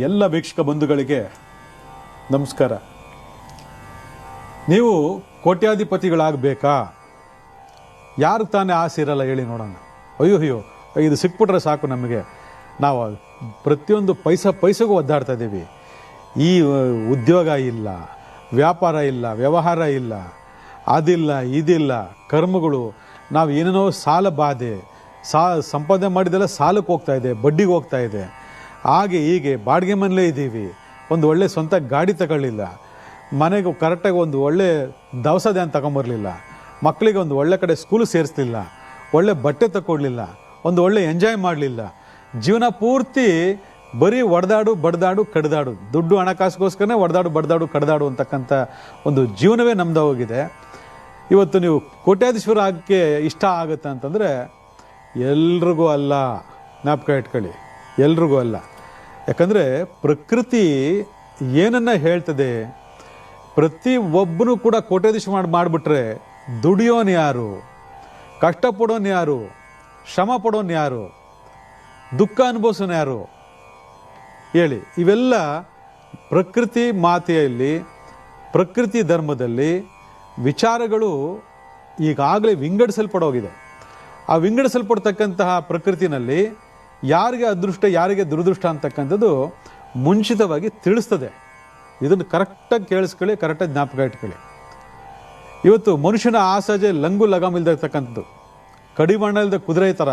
ಎಲ್ಲ ವೀಕ್ಷಕ ಬಂಧುಗಳಿಗೆ ನಮಸ್ಕಾರ. ನೀವು ಕೋಟ್ಯಾಧಿಪತಿಗಳಾಗಬೇಕಾ? ಯಾರು ತಾನೇ ಆಸೆ ಇರಲ್ಲ ಹೇಳಿ ನೋಡೋಣ. ಅಯ್ಯೋ ಇದು ಸಿಕ್ಬಿಟ್ರೆ ಸಾಕು ನಮಗೆ, ನಾವು ಪ್ರತಿಯೊಂದು ಪೈಸೆಗೂ ಒದ್ದಾಡ್ತಾ ಇದ್ದೀವಿ. ಈ ಉದ್ಯೋಗ ಇಲ್ಲ, ವ್ಯಾಪಾರ ಇಲ್ಲ, ವ್ಯವಹಾರ ಇಲ್ಲ, ಅದಿಲ್ಲ ಇದಿಲ್ಲ, ಕರ್ಮಗಳು, ನಾವು ಏನೇನೋ ಸಾಲ ಬಾಧೆ, ಸಂಪಾದನೆ ಮಾಡಿದೆಲ್ಲ ಸಾಲಕ್ಕೆ ಹೋಗ್ತಾ ಇದೆ, ಬಡ್ಡಿಗೆ ಹೋಗ್ತಾ ಇದೆ, ಹಾಗೆ ಹೀಗೆ ಬಾಡಿಗೆ ಮನೇಲೇ ಇದ್ದೀವಿ. ಒಂದು ಒಳ್ಳೆ ಸ್ವಂತ ಗಾಡಿ ತಗೊಳ್ಳಿಲ್ಲ, ಮನೆಗೆ ಕರೆಕ್ಟಾಗಿ ಒಂದು ಒಳ್ಳೆ ದವಸ ಧ್ಯಾನ ತಗೊಂಬರಲಿಲ್ಲ, ಮಕ್ಕಳಿಗೆ ಒಂದು ಒಳ್ಳೆ ಕಡೆ ಸ್ಕೂಲ್ ಸೇರಿಸಲಿಲ್ಲ, ಒಳ್ಳೆ ಬಟ್ಟೆ ತಗೊಳ್ಳಿಲ್ಲ, ಒಂದು ಒಳ್ಳೆ ಎಂಜಾಯ್ ಮಾಡಲಿಲ್ಲ. ಜೀವನ ಪೂರ್ತಿ ಬರೀ ಒಡೆದಾಡು ಬಡ್ದಾಡು ಕಡ್ದಾಡು, ದುಡ್ಡು ಹಣಕಾಸಿಗೋಸ್ಕರನೇ ಒಡೆದಾಡು ಬಡ್ದಾಡು ಕಡ್ದಾಡು ಅಂತಕ್ಕಂಥ ಒಂದು ಜೀವನವೇ ನಮ್ದು ಹೋಗಿದೆ. ಇವತ್ತು ನೀವು ಕೋಟ್ಯಾಧೀಶ್ವರ ಆಗಕ್ಕೆ ಇಷ್ಟ ಆಗುತ್ತೆ ಅಂತಂದರೆ ಎಲ್ರಿಗೂ ಅಲ್ಲ, ಜ್ಞಾಪಕ ಇಟ್ಕೊಳ್ಳಿ, ಎಲ್ರಿಗೂ ಅಲ್ಲ. ಯಾಕಂದರೆ ಪ್ರಕೃತಿ ಏನನ್ನ ಹೇಳ್ತದೆ, ಪ್ರತಿ ಒಬ್ಬನು ಕೂಡ ಕೋಟ್ಯಾಧೀಶ ಮಾಡಿಬಿಟ್ರೆ ದುಡಿಯೋನು ಯಾರು, ಕಷ್ಟಪಡೋನು ಯಾರು, ಶ್ರಮ ಪಡೋನು ಯಾರು, ದುಃಖ ಅನುಭವಿಸೋನು ಯಾರು ಹೇಳಿ? ಇವೆಲ್ಲ ಪ್ರಕೃತಿ ಮಾತೆಯಲ್ಲಿ, ಪ್ರಕೃತಿ ಧರ್ಮದಲ್ಲಿ ವಿಚಾರಗಳು ಈಗಾಗಲೇ ವಿಂಗಡಿಸಲ್ಪಡೋಗಿದೆ. ಆ ವಿಂಗಡಿಸಲ್ಪಡ್ತಕ್ಕಂತಹ ಪ್ರಕೃತಿನಲ್ಲಿ ಯಾರಿಗೆ ಅದೃಷ್ಟ ಯಾರಿಗೆ ದುರದೃಷ್ಟ ಅಂತಕ್ಕಂಥದ್ದು ಮುಂಚಿತವಾಗಿ ತಿಳಿಸ್ತದೆ. ಇದನ್ನು ಕರೆಕ್ಟಾಗಿ ಕೇಳಿಸ್ಕೊಳ್ಳಿ, ಕರೆಕ್ಟಾಗಿ ಜ್ಞಾಪಕ ಇಟ್ಕೊಳ್ಳಿ. ಇವತ್ತು ಮನುಷ್ಯನ ಆಸಜೆ ಲಂಗು ಲಗಾಮ್ ಇಲ್ದಿರ್ತಕ್ಕಂಥದ್ದು, ಕಡಿಮಣ್ಣ ಇಲ್ಲದ ಕುದುರೆ ಥರ.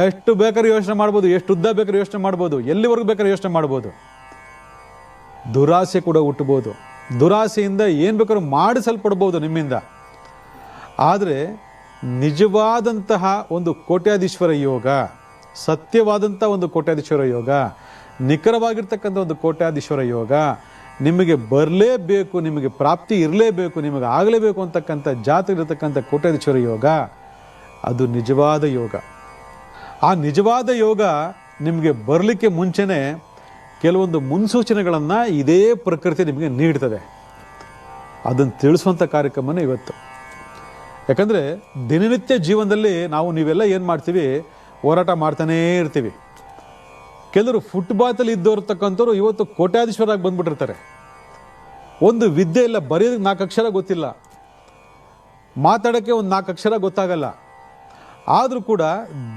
ಎಷ್ಟು ಬೇಕಾದ್ರೂ ಯೋಚನೆ ಮಾಡ್ಬೋದು, ಎಷ್ಟು ಉದ್ದ ಬೇಕಾದ್ರೂ ಯೋಚನೆ ಮಾಡ್ಬೋದು, ಎಲ್ಲಿವರೆಗೂ ಬೇಕಾದ್ರೂ ಯೋಚನೆ ಮಾಡ್ಬೋದು. ದುರಾಸೆ ಕೂಡ ಹುಟ್ಟಬಹುದು, ದುರಾಸೆಯಿಂದ ಏನು ಬೇಕಾದ್ರೂ ಮಾಡಿಸಲ್ಪಡ್ಬೋದು ನಿಮ್ಮಿಂದ. ಆದರೆ ನಿಜವಾದಂತಹ ಒಂದು ಕೋಟ್ಯಾಧೀಶ್ವರ ಯೋಗ, ಸತ್ಯವಾದಂಥ ಒಂದು ಕೋಟ್ಯಾಧೀಶ್ವರ ಯೋಗ, ನಿಖರವಾಗಿರ್ತಕ್ಕಂಥ ಒಂದು ಕೋಟ್ಯಾಧೀಶ್ವರ ಯೋಗ ನಿಮಗೆ ಬರಲೇಬೇಕು, ನಿಮಗೆ ಪ್ರಾಪ್ತಿ ಇರಲೇಬೇಕು, ನಿಮಗೆ ಆಗಲೇಬೇಕು ಅಂತಕ್ಕಂಥ ಜಾತಿ ಇರತಕ್ಕಂಥ ಕೋಟ್ಯಾಧೀಶ್ವರ ಯೋಗ, ಅದು ನಿಜವಾದ ಯೋಗ. ಆ ನಿಜವಾದ ಯೋಗ ನಿಮಗೆ ಬರಲಿಕ್ಕೆ ಮುಂಚೆನೇ ಕೆಲವೊಂದು ಮುನ್ಸೂಚನೆಗಳನ್ನು ಇದೇ ಪ್ರಕೃತಿ ನಿಮಗೆ ನೀಡ್ತದೆ. ಅದನ್ನು ತಿಳಿಸುವಂಥ ಕಾರ್ಯಕ್ರಮನೇ ಇವತ್ತು. ಯಾಕಂದರೆ ದಿನನಿತ್ಯ ಜೀವನದಲ್ಲಿ ನೀವೆಲ್ಲ ಏನು ಮಾಡ್ತೀವಿ, ಹೋರಾಟ ಮಾಡ್ತಾನೇ ಇರ್ತೀವಿ. ಕೆಲವರು ಫುಟ್ಪಾತಲ್ಲಿ ಇದ್ದೋರ್ತಕ್ಕಂಥವ್ರು ಇವತ್ತು ಕೋಟ್ಯಾಧೀಶ್ವರಾಗಿ ಬಂದ್ಬಿಟ್ಟಿರ್ತಾರೆ. ಒಂದು ವಿದ್ಯೆ ಇಲ್ಲ, ಬರೆಯೋದಕ್ಕೆ 4 ಅಕ್ಷರ ಗೊತ್ತಿಲ್ಲ, ಮಾತಾಡೋಕ್ಕೆ ಒಂದು 4 ಅಕ್ಷರ ಗೊತ್ತಾಗಲ್ಲ. ಆದರೂ ಕೂಡ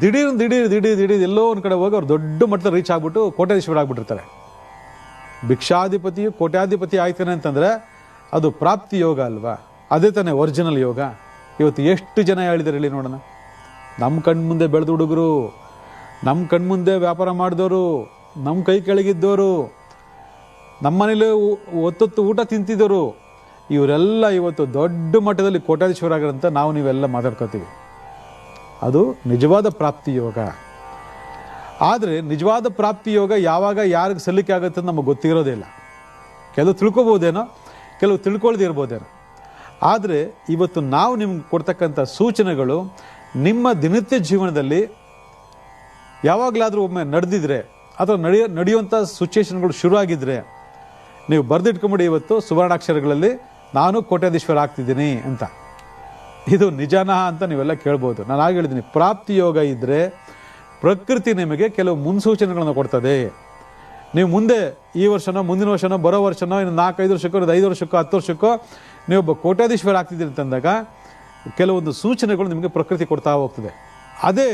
ದಿಢೀರ್ ಎಲ್ಲೋ ಒಂದು ಕಡೆ ಹೋಗಿ ಅವ್ರು ದೊಡ್ಡ ಮಟ್ಟದಲ್ಲಿ ರೀಚ್ ಆಗ್ಬಿಟ್ಟು ಕೋಟ್ಯಾಧೀಶ್ವರ ಆಗ್ಬಿಟ್ಟಿರ್ತಾರೆ. ಭಿಕ್ಷಾಧಿಪತಿಯು ಕೋಟ್ಯಾಧಿಪತಿ ಆಯ್ತಾನೆ ಅಂತಂದರೆ ಅದು ಪ್ರಾಪ್ತಿ ಯೋಗ ಅಲ್ವಾ? ಅದೇ ತಾನೇ ಒರಿಜಿನಲ್ ಯೋಗ. ಇವತ್ತು ಎಷ್ಟು ಜನ ಹೇಳಿದ್ದಾರೆ ಹೇಳಿ ನೋಡೋಣ. ನಮ್ಮ ಕಣ್ಮುಂದೆ ಬೆಳೆದ ಹುಡುಗರು, ನಮ್ಮ ಕಣ್ಮುಂದೆ ವ್ಯಾಪಾರ ಮಾಡಿದವರು, ನಮ್ಮ ಕೈ ಕೆಳಗಿದ್ದವರು, ನಮ್ಮ ಮನೇಲಿ ಹೊತ್ತೊತ್ತು ಊಟ ತಿಂತಿದ್ದವರು, ಇವರೆಲ್ಲ ಇವತ್ತು ದೊಡ್ಡ ಮಟ್ಟದಲ್ಲಿ ಕೋಟ್ಯಾಧೀಶ್ವರ ಆಗಿರೋಂಥ ನೀವೆಲ್ಲ ಮಾತಾಡ್ಕೋತೀವಿ. ಅದು ನಿಜವಾದ ಪ್ರಾಪ್ತಿ ಯೋಗ. ಆದರೆ ನಿಜವಾದ ಪ್ರಾಪ್ತಿ ಯೋಗ ಯಾವಾಗ ಯಾರಿಗೆ ಸಲ್ಲಿಕೆ ಆಗುತ್ತೆ ಅಂತ ನಮಗೆ ಗೊತ್ತಿರೋದೇ ಇಲ್ಲ. ಕೆಲವು ತಿಳ್ಕೊಬೋದೇನೋ, ಕೆಲವು ತಿಳ್ಕೊಳ್ದೇ ಇರ್ಬೋದೇನೋ. ಆದರೆ ಇವತ್ತು ನಿಮ್ಗೆ ಕೊಡ್ತಕ್ಕಂಥ ಸೂಚನೆಗಳು ನಿಮ್ಮ ದಿನನಿತ್ಯ ಜೀವನದಲ್ಲಿ ಯಾವಾಗಲಾದರೂ ಒಮ್ಮೆ ನಡೆದಿದ್ರೆ ಅಥವಾ ನಡೆಯುವಂಥ ಸಿಚುವೇಶನ್ಗಳು ಶುರುವಾಗಿದ್ದರೆ ನೀವು ಬರೆದಿಟ್ಕೊಂಬಿಡಿ, ಇವತ್ತು ಸುವರ್ಣಾಕ್ಷರಗಳಲ್ಲಿ ನಾನು ಕೋಟ್ಯಾಧೀಶ್ವರ ಆಗ್ತಿದ್ದೀನಿ ಅಂತ. ಇದು ನಿಜನಾ ಅಂತ ನೀವೆಲ್ಲ ಕೇಳ್ಬೋದು. ನಾನು ಆಗ ಹೇಳಿದ್ದೀನಿ, ಪ್ರಾಪ್ತಿ ಯೋಗ ಇದ್ದರೆ ಪ್ರಕೃತಿ ನಿಮಗೆ ಕೆಲವು ಮುನ್ಸೂಚನೆಗಳನ್ನು ಕೊಡ್ತದೆ. ನೀವು ಮುಂದೆ ಈ ವರ್ಷನೋ ಮುಂದಿನ ವರ್ಷನೋ ಬರೋ ವರ್ಷನೋ ಇನ್ನು 4-5 ವರ್ಷಕ್ಕೋ 5 ವರ್ಷಕ್ಕೋ 10 ವರ್ಷಕ್ಕೋ ನೀವೊಬ್ಬ ಕೋಟ್ಯಾಧೀಶ್ವರ ಆಗ್ತಿದ್ದೀರಿ ಅಂತಂದಾಗ ಕೆಲವೊಂದು ಸೂಚನೆಗಳು ನಿಮಗೆ ಪ್ರಕೃತಿ ಕೊಡ್ತಾ ಹೋಗ್ತದೆ. ಅದೇ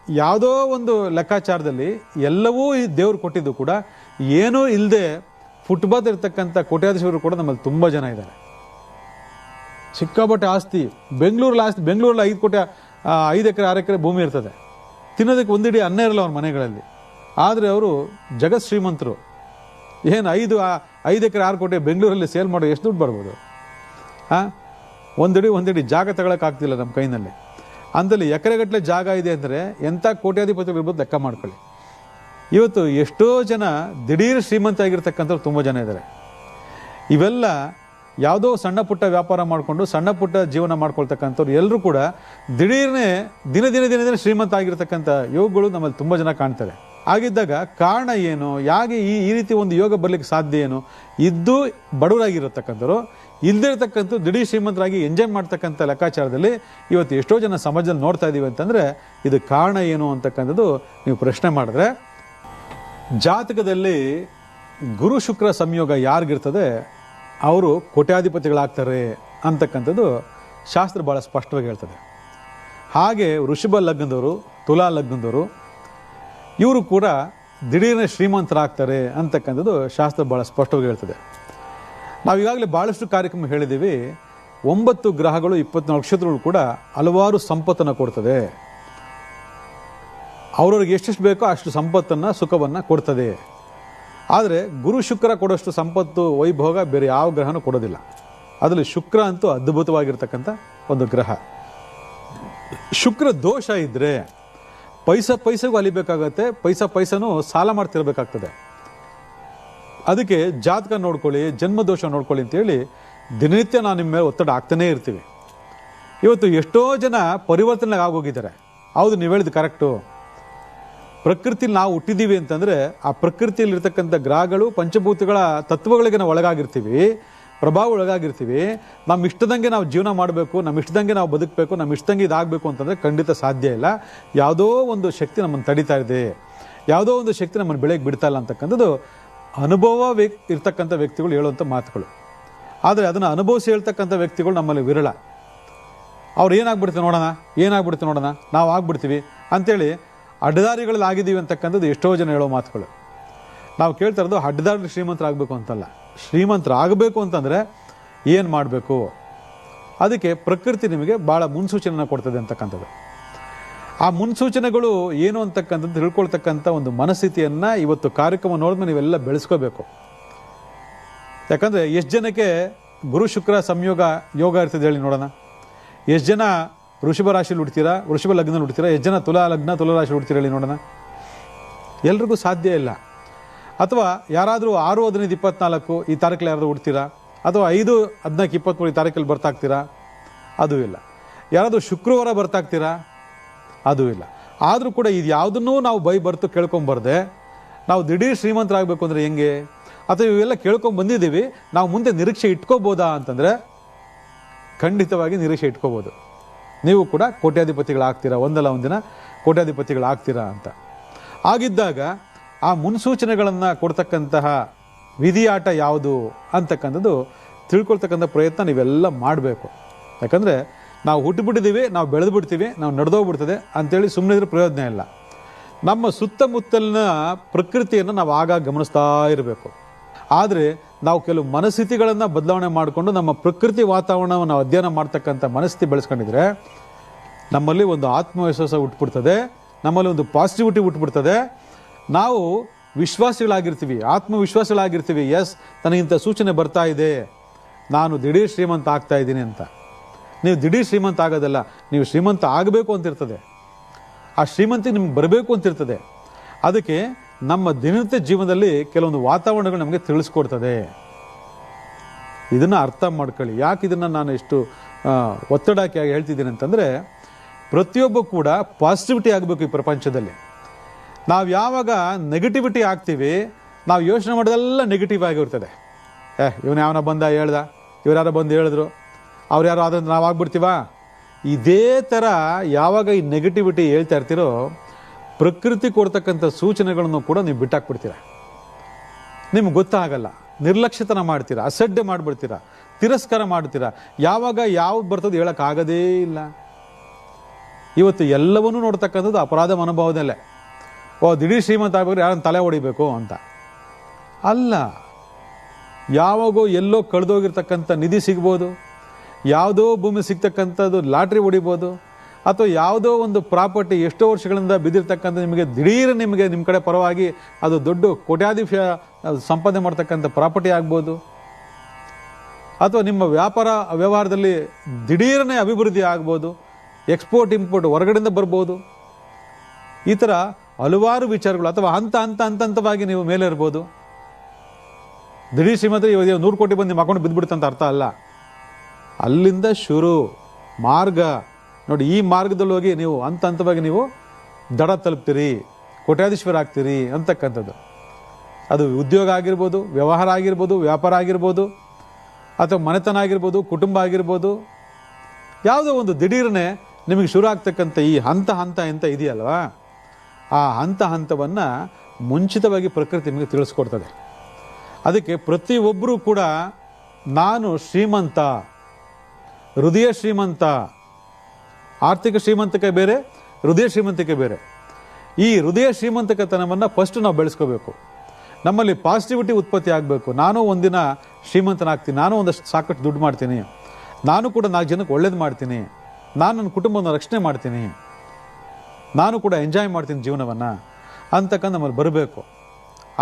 ಯಾವುದೋ ಒಂದು ಲೆಕ್ಕಾಚಾರದಲ್ಲಿ ಎಲ್ಲವೂ ಈ ದೇವ್ರು ಕೊಟ್ಟಿದ್ದು ಕೂಡ ಏನೂ ಇಲ್ಲದೆ ಫುಟ್ಪಾತ್ ಇರ್ತಕ್ಕಂಥ ಕೋಟ್ಯಾಧೀಶ್ವರರು ಕೂಡ ನಮ್ಮಲ್ಲಿ ತುಂಬ ಜನ ಇದ್ದಾರೆ. ಸಿಕ್ಕಾಪಟ್ಟೆ ಆಸ್ತಿ, ಬೆಂಗಳೂರಲ್ಲಿ 5 ಕೋಟಿ 5 ಎಕರೆ 6 ಎಕರೆ ಭೂಮಿ ಇರ್ತದೆ, ತಿನ್ನೋದಕ್ಕೆ ಒಂದಿಡಿ ಅನ್ನ ಇರಲ್ಲ ಅವ್ರ ಮನೆಗಳಲ್ಲಿ. ಆದರೆ ಅವರು ಜಗತ್ ಶ್ರೀಮಂತರು. ಏನು 5 ಎಕರೆ 6 ಕೋಟಿ ಬೆಂಗಳೂರಲ್ಲಿ ಸೇಲ್ ಮಾಡೋ ಎಷ್ಟು ದುಡ್ಡು ಬರ್ಬೋದು? ಒಂದಿಡಿ ಜಾಗ ತಗೊಳಕ್ಕಾಗ್ತಿಲ್ಲ ನಮ್ಮ ಕೈನಲ್ಲಿ. ಅಂದಲ್ಲಿ ಎಕರೆಗಟ್ಟಲೆ ಜಾಗ ಇದೆ ಅಂದರೆ ಎಂಥ ಕೋಟ್ಯಾಧಿಪತಿಗಳು ಇರ್ಬೋದು ಲೆಕ್ಕ ಮಾಡ್ಕೊಳ್ಳಿ. ಇವತ್ತು ಎಷ್ಟೋ ಜನ ದಿಢೀರ್ ಶ್ರೀಮಂತ ಆಗಿರ್ತಕ್ಕಂಥವ್ರು ತುಂಬ ಜನ ಇದ್ದಾರೆ. ಇವೆಲ್ಲ ಯಾವುದೋ ಸಣ್ಣ ಪುಟ್ಟ ವ್ಯಾಪಾರ ಮಾಡಿಕೊಂಡು ಸಣ್ಣ ಪುಟ್ಟ ಜೀವನ ಮಾಡ್ಕೊಳ್ತಕ್ಕಂಥವ್ರು ಎಲ್ಲರೂ ಕೂಡ ದಿಢೀರ್ನೇ ದಿನ ಶ್ರೀಮಂತ ಆಗಿರ್ತಕ್ಕಂಥ ಯೋಗಗಳು ನಮ್ಮಲ್ಲಿ ತುಂಬ ಜನ ಕಾಣ್ತಾರೆ. ಆಗಿದ್ದಾಗ ಕಾರಣ ಏನು, ಯಾಕೆ ಈ ರೀತಿ ಒಂದು ಯೋಗ ಬರಲಿಕ್ಕೆ ಸಾಧ್ಯ ಏನು? ಇದ್ದು ಬಡವರಾಗಿರತಕ್ಕಂಥವ್ರು ಇಲ್ಲದೇ ಇರತಕ್ಕಂಥ ದಿಢೀರ್ ಶ್ರೀಮಂತರಾಗಿ ಎಂಜಾಯ್ ಮಾಡ್ತಕ್ಕಂಥ ಲೆಕ್ಕಾಚಾರದಲ್ಲಿ ಇವತ್ತು ಎಷ್ಟೋ ಜನ ಸಮಾಜದಲ್ಲಿ ನೋಡ್ತಾ ಇದ್ದೀವಿ ಅಂತಂದರೆ ಇದು ಕಾರಣ ಏನು ಅಂತಕ್ಕಂಥದ್ದು ನೀವು ಪ್ರಶ್ನೆ ಮಾಡಿದ್ರೆ, ಜಾತಕದಲ್ಲಿ ಗುರು ಶುಕ್ರ ಸಂಯೋಗ ಯಾರಿಗಿರ್ತದೆ ಅವರು ಕೋಟ್ಯಾಧಿಪತಿಗಳಾಗ್ತಾರೆ ಅಂತಕ್ಕಂಥದ್ದು ಶಾಸ್ತ್ರ ಭಾಳ ಸ್ಪಷ್ಟವಾಗಿ ಹೇಳ್ತದೆ. ಹಾಗೆ ವೃಷಭ ಲಗ್ನದವರು, ತುಲಾ ಲಗ್ನದವರು ಇವರು ಕೂಡ ದಿಢೀರನೆ ಶ್ರೀಮಂತರಾಗ್ತಾರೆ ಅಂತಕ್ಕಂಥದ್ದು ಶಾಸ್ತ್ರ ಭಾಳ ಸ್ಪಷ್ಟವಾಗಿ ಹೇಳ್ತದೆ. ನಾವು ಈಗಾಗಲೇ ಭಾಳಷ್ಟು ಕಾರ್ಯಕ್ರಮ ಹೇಳಿದ್ದೀವಿ. 9 ಗ್ರಹಗಳು 24 ನಕ್ಷತ್ರಗಳು ಕೂಡ ಹಲವಾರು ಸಂಪತ್ತನ್ನು ಕೊಡ್ತದೆ. ಅವ್ರವ್ರಿಗೆ ಎಷ್ಟೆಷ್ಟು ಬೇಕೋ ಅಷ್ಟು ಸಂಪತ್ತನ್ನು, ಸುಖವನ್ನು ಕೊಡ್ತದೆ. ಆದರೆ ಗುರು ಶುಕ್ರ ಕೊಡೋಷ್ಟು ಸಂಪತ್ತು, ವೈಭೋಗ ಬೇರೆ ಯಾವ ಗ್ರಹನೂ ಕೊಡೋದಿಲ್ಲ. ಅದರಲ್ಲಿ ಶುಕ್ರ ಅಂತೂ ಅದ್ಭುತವಾಗಿರ್ತಕ್ಕಂಥ ಒಂದು ಗ್ರಹ. ಶುಕ್ರ ದೋಷ ಇದ್ದರೆ ಪೈಸೆಗೂ ಅಲಿಬೇಕಾಗತ್ತೆ, ಪೈಸನೂ ಸಾಲ ಮಾಡ್ತಿರ್ಬೇಕಾಗ್ತದೆ. ಅದಕ್ಕೆ ಜಾತಕ ನೋಡ್ಕೊಳ್ಳಿ, ಜನ್ಮದೋಷ ನೋಡ್ಕೊಳ್ಳಿ ಅಂತೇಳಿ ದಿನನಿತ್ಯ ನಾವು ನಿಮ್ಮ ಮೇಲೆ ಒತ್ತಡ ಆಗ್ತಾನೇ ಇರ್ತೀವಿ. ಇವತ್ತು ಎಷ್ಟೋ ಜನ ಪರಿವರ್ತನೆ ಆಗೋಗಿದ್ದಾರೆ. ಹೌದು, ನೀವು ಹೇಳಿದ್ದು ಕರೆಕ್ಟು. ಪ್ರಕೃತಿಲಿ ನಾವು ಹುಟ್ಟಿದ್ದೀವಿ ಅಂತಂದರೆ ಆ ಪ್ರಕೃತಿಯಲ್ಲಿರ್ತಕ್ಕಂಥ ಗ್ರಹಗಳು, ಪಂಚಭೂತಗಳ ತತ್ವಗಳಿಗೆ ನಾವು ಒಳಗಾಗಿರ್ತೀವಿ, ಪ್ರಭಾವ ಒಳಗಾಗಿರ್ತೀವಿ. ನಮ್ಮ ಇಷ್ಟದಂಗೆ ನಾವು ಜೀವನ ಮಾಡಬೇಕು, ನಮ್ಮ ಇಷ್ಟದಂಗೆ ನಾವು ಬದುಕಬೇಕು, ನಮ್ಮ ಇಷ್ಟದಂಗೆ ಇದಾಗಬೇಕು ಅಂತಂದರೆ ಖಂಡಿತ ಸಾಧ್ಯ ಇಲ್ಲ. ಯಾವುದೋ ಒಂದು ಶಕ್ತಿ ನಮ್ಮನ್ನು ತಡೀತಾ ಇದೆ, ಯಾವುದೋ ಒಂದು ಶಕ್ತಿ ನಮ್ಮನ್ನು ಬೆಳಗ್ಗೆ ಬಿಡ್ತಾ ಇಲ್ಲ ಅಂತಕ್ಕಂಥದ್ದು ಅನುಭವ ಇರ್ತಕ್ಕಂಥ ವ್ಯಕ್ತಿಗಳು ಹೇಳುವಂಥ ಮಾತುಗಳು. ಆದರೆ ಅದನ್ನು ಅನುಭವಿಸಿ ಹೇಳ್ತಕ್ಕಂಥ ವ್ಯಕ್ತಿಗಳು ನಮ್ಮಲ್ಲಿ ವಿರಳ. ಅವ್ರು ಏನಾಗ್ಬಿಡುತ್ತೆ ನೋಡೋಣ, ನಾವು ಆಗ್ಬಿಡ್ತೀವಿ ಅಂತೇಳಿ ಅಡ್ಡದಾರಿಗಳಲ್ಲಿ ಆಗಿದ್ದೀವಿ ಅಂತಕ್ಕಂಥದ್ದು ಎಷ್ಟೋ ಜನ ಹೇಳೋ ಮಾತುಗಳು. ನಾವು ಕೇಳ್ತಾ ಇರೋದು ಅಡ್ಡದಾರಿ ಶ್ರೀಮಂತರಾಗಬೇಕು ಅಂತಲ್ಲ. ಶ್ರೀಮಂತರಾಗಬೇಕು ಅಂತಂದರೆ ಏನು ಮಾಡಬೇಕು, ಅದಕ್ಕೆ ಪ್ರಕೃತಿ ನಿಮಗೆ ಭಾಳ ಮುನ್ಸೂಚನೆಯನ್ನು ಕೊಡ್ತದೆ ಅಂತಕ್ಕಂಥದ್ದು. ಆ ಮುನ್ಸೂಚನೆಗಳು ಏನು ಅಂತಕ್ಕಂಥದ್ದು ತಿಳ್ಕೊಳ್ತಕ್ಕಂಥ ಒಂದು ಮನಸ್ಥಿತಿಯನ್ನು ಇವತ್ತು ಕಾರ್ಯಕ್ರಮ ನೋಡಿದ್ಮೇಲೆ ನೀವೆಲ್ಲ ಬೆಳೆಸ್ಕೋಬೇಕು. ಯಾಕಂದರೆ ಎಷ್ಟು ಜನಕ್ಕೆ ಗುರು ಶುಕ್ರ ಸಂಯೋಗ ಯೋಗ ಇರ್ತದೆ ಹೇಳಿ ನೋಡೋಣ. ಎಷ್ಟು ಜನ ವೃಷಭ ರಾಶಿಯಲ್ಲಿ ಹುಡ್ತೀರಾ, ವೃಷಭ ಲಗ್ನ ಹುಡ್ತೀರಾ? ಎಷ್ಟು ಜನ ತುಲಾ ರಾಶಿಯಲ್ಲಿ ಹುಡ್ತೀರಾ ಹೇಳಿ ನೋಡೋಣ? ಎಲ್ರಿಗೂ ಸಾಧ್ಯ ಇಲ್ಲ. ಅಥವಾ ಯಾರಾದರೂ 6, 15, 24 ಈ ತಾರೀಕಲ್ಲಿ ಯಾರಾದರೂ ಹುಡ್ತೀರಾ? ಅಥವಾ 5, 14, 23 ಈ ತಾರೀಕಲ್ಲಿ ಬರ್ತಾಗ್ತೀರಾ? ಅದೂ ಇಲ್ಲ. ಯಾರಾದರೂ ಶುಕ್ರವಾರ ಬರ್ತಾಗ್ತೀರಾ? ಅದೂ ಇಲ್ಲ. ಆದರೂ ಕೂಡ ಇದು ಯಾವುದನ್ನೂ ನಾವು ಬರ್ತು ಕೇಳ್ಕೊಂಬರ್ದೆ ನಾವು ದಿಢೀರ್ ಶ್ರೀಮಂತರಾಗಬೇಕು ಅಂದರೆ ಹೆಂಗೆ? ಅಥವಾ ಇವೆಲ್ಲ ಬಂದಿದ್ದೀವಿ, ನಾವು ಮುಂದೆ ನಿರೀಕ್ಷೆ ಇಟ್ಕೋಬೋದಾ ಅಂತಂದರೆ ಖಂಡಿತವಾಗಿ ನಿರೀಕ್ಷೆ ಇಟ್ಕೋಬೋದು. ನೀವು ಕೂಡ ಕೋಟ್ಯಾಧಿಪತಿಗಳಾಗ್ತೀರಾ, ಒಂದಲ್ಲ ಒಂದಿನ ಕೋಟ್ಯಾಧಿಪತಿಗಳಾಗ್ತೀರಾ ಅಂತ. ಆಗಿದ್ದಾಗ ಆ ಮುನ್ಸೂಚನೆಗಳನ್ನು ಕೊಡ್ತಕ್ಕಂತಹ ವಿಧಿಯಾಟ ಯಾವುದು ಅಂತಕ್ಕಂಥದ್ದು ತಿಳ್ಕೊಳ್ತಕ್ಕಂಥ ಪ್ರಯತ್ನ ನೀವೆಲ್ಲ ಮಾಡಬೇಕು. ಯಾಕಂದರೆ ನಾವು ಹುಟ್ಟುಬಿಟ್ಟಿದ್ದೀವಿ, ನಾವು ಬೆಳೆದು ಬಿಡ್ತೀವಿ, ನಾವು ನಡೆದೋಗ್ಬಿಡ್ತದೆ ಅಂತೇಳಿ ಸುಮ್ಮನೆ ಇದ್ರೆ ಪ್ರಯೋಜನ ಇಲ್ಲ. ನಮ್ಮ ಸುತ್ತಮುತ್ತಲಿನ ಪ್ರಕೃತಿಯನ್ನು ನಾವು ಆಗಾಗ ಗಮನಿಸ್ತಾ ಇರಬೇಕು. ಆದರೆ ನಾವು ಕೆಲವು ಮನಸ್ಥಿತಿಗಳನ್ನು ಬದಲಾವಣೆ ಮಾಡಿಕೊಂಡು ನಮ್ಮ ಪ್ರಕೃತಿ ವಾತಾವರಣವನ್ನು ನಾವು ಅಧ್ಯಯನ ಮಾಡ್ತಕ್ಕಂಥ ಮನಸ್ಥಿತಿ ಬೆಳೆಸ್ಕೊಂಡಿದ್ರೆ ನಮ್ಮಲ್ಲಿ ಒಂದು ಆತ್ಮವಿಶ್ವಾಸ ಹುಟ್ಟುಬಿಡ್ತದೆ, ನಮ್ಮಲ್ಲಿ ಒಂದು ಪಾಸಿಟಿವಿಟಿ ಹುಟ್ಟುಬಿಡ್ತದೆ. ನಾವು ವಿಶ್ವಾಸಿಗಳಾಗಿರ್ತೀವಿ, ಆತ್ಮವಿಶ್ವಾಸಿಗಳಾಗಿರ್ತೀವಿ. ಎಸ್, ನನಗಿಂತ ಸೂಚನೆ ಬರ್ತಾ ಇದೆ, ನಾನು ದಿಢೀರ್ ಶ್ರೀಮಂತ ಆಗ್ತಾ ಇದ್ದೀನಿ ಅಂತ. ನೀವು ದಿಢೀರ್ ಶ್ರೀಮಂತ ಆಗೋದಲ್ಲ, ನೀವು ಶ್ರೀಮಂತ ಆಗಬೇಕು ಅಂತಿರ್ತದೆ. ಆ ಶ್ರೀಮಂತಿ ನಿಮ್ಗೆ ಬರಬೇಕು ಅಂತಿರ್ತದೆ. ಅದಕ್ಕೆ ನಮ್ಮ ದಿನನಿತ್ಯ ಜೀವನದಲ್ಲಿ ಕೆಲವೊಂದು ವಾತಾವರಣಗಳು ನಮಗೆ ತಿಳಿಸ್ಕೊಡ್ತದೆ. ಇದನ್ನು ಅರ್ಥ ಮಾಡ್ಕೊಳ್ಳಿ. ಯಾಕೆ ಇದನ್ನು ನಾನು ಎಷ್ಟು ಒತ್ತಡಕ್ಕೆ ಹೇಳ್ತಿದ್ದೀನಿ ಅಂತಂದರೆ, ಪ್ರತಿಯೊಬ್ಬ ಕೂಡ ಪಾಸಿಟಿವಿಟಿ ಆಗಬೇಕು ಈ ಪ್ರಪಂಚದಲ್ಲಿ. ನಾವು ಯಾವಾಗ ನೆಗೆಟಿವಿಟಿ ಆಗ್ತೀವಿ, ನಾವು ಯೋಚನೆ ಮಾಡೋದೆಲ್ಲ ನೆಗೆಟಿವ್ ಆಗಿರ್ತದೆ. ಇವನು ಯಾವನ ಬಂದ ಹೇಳ್ದ, ಇವ್ರು ಯಾರೋ ಬಂದು ಹೇಳಿದ್ರು, ಅವ್ರು ಯಾರೋ ಆದಂದ್ರೆ ನಾವು ಆಗ್ಬಿಡ್ತೀವ. ಇದೇ ಥರ ಯಾವಾಗ ಈ ನೆಗೆಟಿವಿಟಿ ಹೇಳ್ತಾ ಇರ್ತೀರೋ, ಪ್ರಕೃತಿ ಕೊಡ್ತಕ್ಕಂಥ ಸೂಚನೆಗಳನ್ನು ಕೂಡ ನೀವು ಬಿಟ್ಟಾಕ್ಬಿಡ್ತೀರ. ನಿಮ್ಗೆ ಗೊತ್ತಾಗಲ್ಲ, ನಿರ್ಲಕ್ಷ್ಯತನ ಮಾಡ್ತೀರಾ, ಅಸಡ್ಡೆ ಮಾಡಿಬಿಡ್ತೀರಾ, ತಿರಸ್ಕಾರ ಮಾಡ್ತೀರಾ. ಯಾವಾಗ ಯಾವ್ದು ಬರ್ತದೆ ಹೇಳೋಕ್ಕಾಗೋದೇ ಇಲ್ಲ. ಇವತ್ತು ಎಲ್ಲವನ್ನೂ ನೋಡ್ತಕ್ಕಂಥದ್ದು ಅಪರಾಧ ಮನೋಭಾವದಲ್ಲೇ. ದಿಢೀರ್ ಶ್ರೀಮಂತ ಆಗ್ಬೇಕಾದ್ರೆ ಯಾರನ್ನು ತಲೆ ಹೊಡಿಬೇಕು ಅಂತ ಅಲ್ಲ. ಯಾವಾಗೋ ಎಲ್ಲೋ ಕಳೆದೋಗಿರ್ತಕ್ಕಂಥ ನಿಧಿ ಸಿಗ್ಬೋದು, ಯಾವುದೋ ಭೂಮಿ ಸಿಗ್ತಕ್ಕಂಥದ್ದು ಲಾಟ್ರಿ ಹೊಡಿಬೋದು, ಅಥವಾ ಯಾವುದೋ ಒಂದು ಪ್ರಾಪರ್ಟಿ ಎಷ್ಟೋ ವರ್ಷಗಳಿಂದ ಬಿದ್ದಿರ್ತಕ್ಕಂಥ ನಿಮಗೆ ದಿಢೀರ್ ನಿಮ್ಮ ಕಡೆ ಪರವಾಗಿ ಅದು ದೊಡ್ಡ ಕೋಟ್ಯಾಧಿಪ ಸಂಪಾದನೆ ಮಾಡ್ತಕ್ಕಂಥ ಪ್ರಾಪರ್ಟಿ ಆಗ್ಬೋದು, ಅಥವಾ ನಿಮ್ಮ ವ್ಯವಹಾರದಲ್ಲಿ ದಿಢೀರನೇ ಅಭಿವೃದ್ಧಿ ಆಗ್ಬೋದು, ಎಕ್ಸ್ಪೋರ್ಟ್ ಇಂಪೋರ್ಟ್ ಹೊರಗಡೆಯಿಂದ ಬರ್ಬೋದು. ಈ ಥರ ಹಲವಾರು ವಿಚಾರಗಳು. ಅಥವಾ ಹಂತವಾಗಿ ನೀವು ಮೇಲೆ ಇರ್ಬೋದು. ದಿಢೀರ್ ಶ್ರೀಮಂತ 100 ಕೋಟಿ ಬಂದು ನಿಮ್ಮ ಅಕೌಂಟ್ ಬಿದ್ದುಬಿಡುತ್ತಂತ ಅರ್ಥ ಅಲ್ಲ. ಅಲ್ಲಿಂದ ಶುರು ಮಾರ್ಗ ನೋಡಿ. ಈ ಮಾರ್ಗದಲ್ಲಿ ಹೋಗಿ ನೀವು ಹಂತವಾಗಿ ನೀವು ದಡ ತಲುಪ್ತೀರಿ, ಕೋಟ್ಯಾಧೀಶ್ವರ ಆಗ್ತೀರಿ ಅಂತಕ್ಕಂಥದ್ದು. ಅದು ಉದ್ಯೋಗ ಆಗಿರ್ಬೋದು, ವ್ಯವಹಾರ ಆಗಿರ್ಬೋದು, ವ್ಯಾಪಾರ ಆಗಿರ್ಬೋದು, ಅಥವಾ ಮನೆತನ ಆಗಿರ್ಬೋದು, ಕುಟುಂಬ ಆಗಿರ್ಬೋದು. ಯಾವುದೋ ಒಂದು ದಿಢೀರನೆ ನಿಮಗೆ ಶುರು ಆಗ್ತಕ್ಕಂಥ ಈ ಹಂತ ಅಂತ ಇದೆಯಲ್ವಾ, ಆ ಹಂತವನ್ನು ಮುಂಚಿತವಾಗಿ ಪ್ರಕೃತಿ ನಿಮಗೆ ತಿಳಿಸ್ಕೊಡ್ತದೆ. ಅದಕ್ಕೆ ಪ್ರತಿಯೊಬ್ಬರೂ ಕೂಡ ನಾನು ಶ್ರೀಮಂತ, ಹೃದಯ ಶ್ರೀಮಂತ, ಆರ್ಥಿಕ ಶ್ರೀಮಂತಿಕೆ ಬೇರೆ, ಹೃದಯ ಶ್ರೀಮಂತಿಕೆ ಬೇರೆ. ಈ ಹೃದಯ ಶ್ರೀಮಂತಿಕತನವನ್ನು ಫಸ್ಟ್ ನಾವು ಬೆಳೆಸ್ಕೋಬೇಕು. ನಮ್ಮಲ್ಲಿ ಪಾಸಿಟಿವಿಟಿ ಉತ್ಪತ್ತಿ ಆಗಬೇಕು. ನಾನು ಒಂದಿನ ಶ್ರೀಮಂತನಾಗ್ತೀನಿ, ನಾನು ಒಂದಷ್ಟು ಸಾಕಷ್ಟು ದುಡ್ಡು ಮಾಡ್ತೀನಿ, ನಾನು ಕೂಡ 4 ಜನಕ್ಕೆ ಒಳ್ಳೇದು ಮಾಡ್ತೀನಿ, ನಾನು ನನ್ನ ಕುಟುಂಬವನ್ನು ರಕ್ಷಣೆ ಮಾಡ್ತೀನಿ, ನಾನು ಕೂಡ ಎಂಜಾಯ್ ಮಾಡ್ತೀನಿ ಜೀವನವನ್ನು ಅಂತಕ್ಕಂಥ ನಮ್ಮಲ್ಲಿ ಬರಬೇಕು.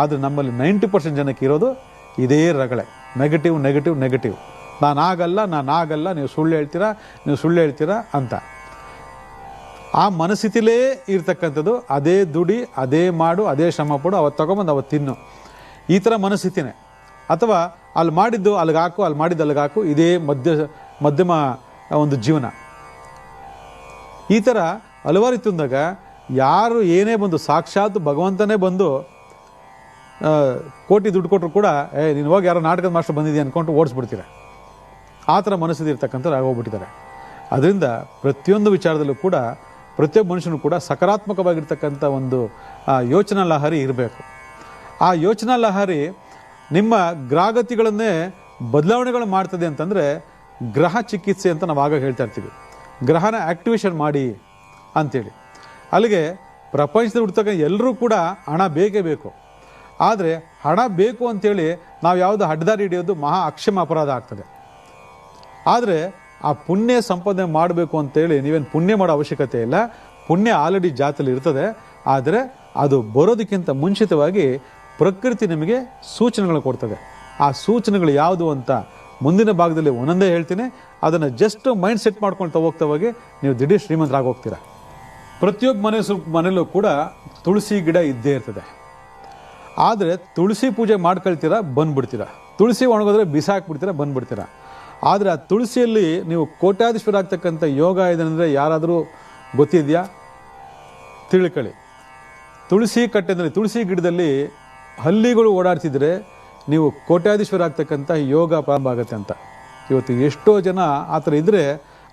ಆದರೆ ನಮ್ಮಲ್ಲಿ 90% ಜನಕ್ಕೆ ಇರೋದು ಇದೇ ರಗಳೆ, ನೆಗೆಟಿವ್ ನೆಗೆಟಿವ್ ನೆಗೆಟಿವ್. ನಾನಾಗಲ್ಲ, ನೀವು ಸುಳ್ಳು ಹೇಳ್ತೀರಾ ಅಂತ. ಆ ಮನಸ್ಥಿತಿಲೇ ಇರ್ತಕ್ಕಂಥದ್ದು. ಅದೇ ದುಡಿ, ಅದೇ ಮಾಡು, ಅದೇ ಶ್ರಮ ಪಡು, ಅವತ್ತು ತಗೊಂಬಂದು ಅವತ್ತು ತಿನ್ನು, ಈ ಥರ ಮನಸ್ಥಿತಿನೇ. ಅಥವಾ ಅಲ್ಲಿ ಮಾಡಿದ್ದು ಅಲ್ಲಿಗಾಕು, ಅಲ್ಲಿ ಮಾಡಿದ್ದು ಅಲ್ಲಿಗಾಕು, ಇದೇ ಮಧ್ಯಮ ಒಂದು ಜೀವನ. ಈ ಥರ ಹಲವಾರು ಇತ್ತಂದಾಗ ಯಾರು ಏನೇ ಬಂದು, ಸಾಕ್ಷಾತ್ ಭಗವಂತನೇ ಬಂದು ಕೋಟಿ ದುಡ್ಡು ಕೊಟ್ಟರು ಕೂಡ ನೀನು ಹೋಗಿ ಯಾರೋ ನಾಟಕದ ಮಾಸ್ಟರ್ ಬಂದಿದ್ದೀಯ ಅಂದ್ಕೊಂಡು ಓಡಿಸ್ಬಿಡ್ತೀರ. ಆ ಥರ ಮನಸ್ಥಿತಿ ಇರ್ತಕ್ಕಂಥವ್ರು ಆಗೋಗ್ಬಿಟ್ಟಿದ್ದಾರೆ. ಅದರಿಂದ ಪ್ರತಿಯೊಂದು ವಿಚಾರದಲ್ಲೂ ಕೂಡ ಪ್ರತಿಯೊಬ್ಬ ಮನುಷ್ಯನೂ ಕೂಡ ಸಕಾರಾತ್ಮಕವಾಗಿರ್ತಕ್ಕಂಥ ಒಂದು ಯೋಚನಾ ಲಹರಿ ಇರಬೇಕು. ಆ ಯೋಚನಾ ಲಹರಿ ನಿಮ್ಮ ಗ್ರಹಗತಿಗಳನ್ನೇ ಬದಲಾವಣೆಗಳು ಮಾಡ್ತದೆ ಅಂತಂದರೆ ಗ್ರಹ ಚಿಕಿತ್ಸೆ ಅಂತ ನಾವು ಆಗ ಹೇಳ್ತಾ ಇರ್ತೀವಿ. ಗ್ರಹನ ಆ್ಯಕ್ಟಿವೇಶನ್ ಮಾಡಿ ಅಂಥೇಳಿ. ಅಲ್ಲಿಗೆ ಪ್ರಪಂಚದಲ್ಲಿ ಹುಡ್ತಕ್ಕಂಥ ಎಲ್ಲರೂ ಕೂಡ ಹಣ ಬೇಕೇ ಬೇಕು. ಆದರೆ ಹಣ ಬೇಕು ಅಂಥೇಳಿ ನಾವು ಯಾವುದು ಅಡ್ಡದಾರಿ ಹಿಡಿಯೋದು ಮಹಾ ಅಕ್ಷಮ ಅಪರಾಧ ಆಗ್ತದೆ. ಆದರೆ ಆ ಪುಣ್ಯ ಸಂಪಾದನೆ ಮಾಡಬೇಕು ಅಂತೇಳಿ ನೀವೇನು ಪುಣ್ಯ ಮಾಡೋ ಅವಶ್ಯಕತೆ ಇಲ್ಲ. ಪುಣ್ಯ ಆಲ್ರೆಡಿ ಜಾತಿಯಲ್ಲಿ ಇರ್ತದೆ. ಆದರೆ ಅದು ಬರೋದಕ್ಕಿಂತ ಮುಂಚಿತವಾಗಿ ಪ್ರಕೃತಿ ನಿಮಗೆ ಸೂಚನೆಗಳು ಕೊಡ್ತದೆ. ಆ ಸೂಚನೆಗಳು ಯಾವುದು ಅಂತ ಮುಂದಿನ ಭಾಗದಲ್ಲಿ ಒಂದೊಂದೇ ಹೇಳ್ತೀನಿ. ಅದನ್ನು ಜಸ್ಟ್ ಮೈಂಡ್ ಸೆಟ್ ಮಾಡ್ಕೊಳ್ತಾ ಹೋಗಿ ನೀವು ದಿಢೀರ್ ಶ್ರೀಮಂತರಾಗಿ ಹೋಗ್ತೀರಾ. ಪ್ರತಿಯೊಬ್ಬ ಮನೆಯಲ್ಲೂ ಕೂಡ ತುಳಸಿ ಗಿಡ ಇದ್ದೇ ಇರ್ತದೆ. ಆದರೆ ತುಳಸಿ ಪೂಜೆ ಮಾಡ್ಕೊಳ್ತೀರಾ, ಬಂದ್ಬಿಡ್ತೀರಾ. ತುಳಸಿ ಒಣಗೋದ್ರೆ ಬಿಸಾಕ್ಬಿಡ್ತೀರಾ, ಬಂದ್ಬಿಡ್ತೀರಾ. ಆದರೆ ಆ ತುಳಸಿಯಲ್ಲಿ ನೀವು ಕೋಟ್ಯಾಧೀಶ್ವರ ಆಗ್ತಕ್ಕಂಥ ಯೋಗ ಇದೆ ಅಂದರೆ ಯಾರಾದರೂ ಗೊತ್ತಿದೆಯಾ? ತಿಳ್ಕೊಳ್ಳಿ. ತುಳಸಿ ಕಟ್ಟೆದಲ್ಲಿ, ತುಳಸಿ ಗಿಡದಲ್ಲಿ ಹಲ್ಲಿಗಳು ಓಡಾಡ್ತಿದ್ರೆ ನೀವು ಕೋಟ್ಯಾಧೀಶ್ವರ ಆಗ್ತಕ್ಕಂಥ ಯೋಗ ಪ್ರಾರಂಭ ಆಗುತ್ತೆ ಅಂತ. ಇವತ್ತು ಎಷ್ಟೋ ಜನ ಆ ಥರ ಇದ್ದರೆ